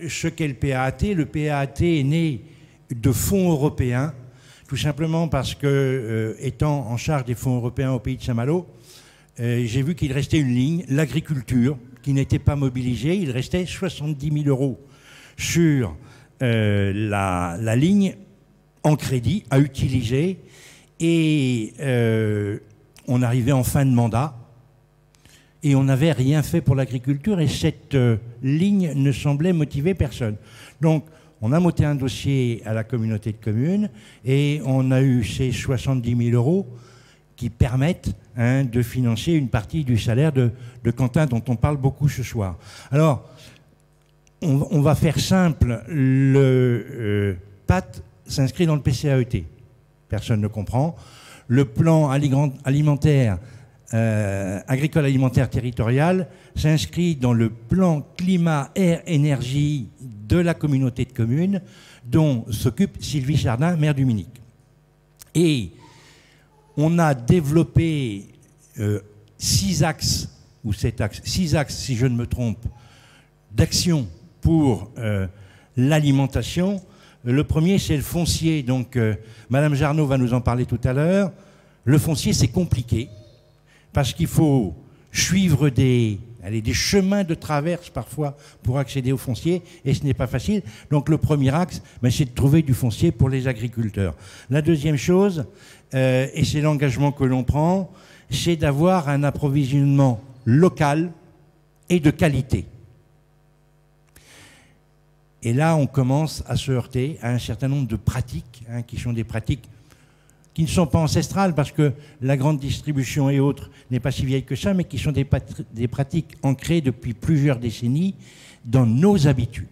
Ce qu'est le PAAT. Le PAAT est né de fonds européens, tout simplement parce que, étant en charge des fonds européens au pays de Saint-Malo, j'ai vu qu'il restait une ligne, l'agriculture, qui n'était pas mobilisée. Il restait 70 000 € sur la ligne en crédit à utiliser. Et on arrivait en fin de mandat et on n'avait rien fait pour l'agriculture et cette ligne ne semblait motiver personne. Donc on a monté un dossier à la communauté de communes et on a eu ces 70 000 € qui permettent de financer une partie du salaire de Quentin dont on parle beaucoup ce soir. Alors, on va faire simple. Le PAT s'inscrit dans le PCAET. Personne ne comprend. Le plan alimentaire, agricole alimentaire territorial s'inscrit dans le plan climat, air, énergie de la communauté de communes dont s'occupe Sylvie Chardin, maire du Minic. Et on a développé 6 axes, ou 7 axes, 6 axes si je ne me trompe, d'action pour l'alimentation. Le premier, c'est le foncier. Donc, Madame Jarnot va nous en parler tout à l'heure. Le foncier, c'est compliqué parce qu'il faut suivre des chemins de traverse parfois pour accéder au foncier et ce n'est pas facile. Donc, le premier axe, c'est de trouver du foncier pour les agriculteurs. La deuxième chose, et c'est l'engagement que l'on prend, c'est d'avoir un approvisionnement local et de qualité. Et là, on commence à se heurter à un certain nombre de pratiques, qui sont des pratiques qui ne sont pas ancestrales, parce que la grande distribution et autres n'est pas si vieille que ça, mais qui sont des pratiques ancrées depuis plusieurs décennies dans nos habitudes.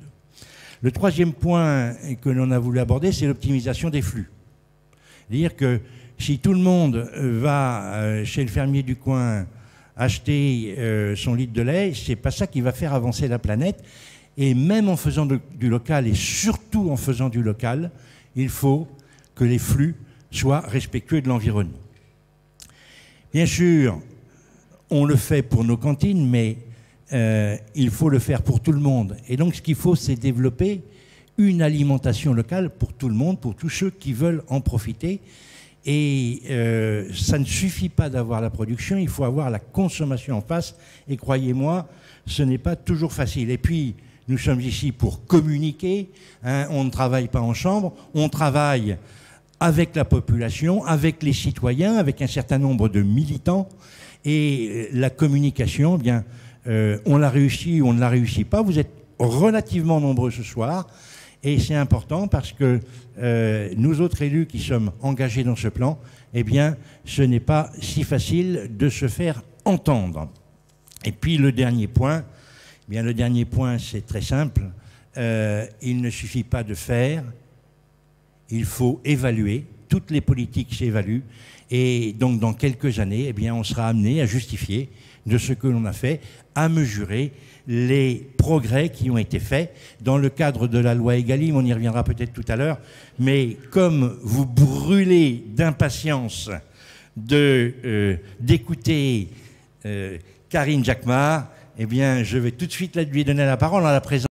Le troisième point que l'on a voulu aborder, c'est l'optimisation des flux. C'est-à-dire que si tout le monde va chez le fermier du coin acheter son litre de lait, c'est pas ça qui va faire avancer la planète. Et même en faisant du local, et surtout en faisant du local, il faut que les flux soient respectueux de l'environnement. Bien sûr, on le fait pour nos cantines, mais il faut le faire pour tout le monde. Et donc, ce qu'il faut, c'est développer une alimentation locale pour tout le monde, pour tous ceux qui veulent en profiter. Et ça ne suffit pas d'avoir la production, il faut avoir la consommation en face. Et croyez-moi, ce n'est pas toujours facile. Et puis, nous sommes ici pour communiquer, on ne travaille pas en chambre, on travaille avec la population, avec les citoyens, avec un certain nombre de militants. Et la communication, eh bien, on l'a réussi ou on ne la réussit pas. Vous êtes relativement nombreux ce soir. Et c'est important parce que nous autres élus qui sommes engagés dans ce plan, eh bien, ce n'est pas si facile de se faire entendre. Et puis le dernier point, eh bien, le dernier point, c'est très simple. Il ne suffit pas de faire, il faut évaluer. Toutes les politiques s'évaluent. Et donc, dans quelques années, eh bien, on sera amené à justifier de ce que l'on a fait, à mesurer les progrès qui ont été faits dans le cadre de la loi Egalim. On y reviendra peut-être tout à l'heure. Mais comme vous brûlez d'impatience d'écouter Karine Jacquemart, eh bien, je vais tout de suite lui donner la parole en la présentant.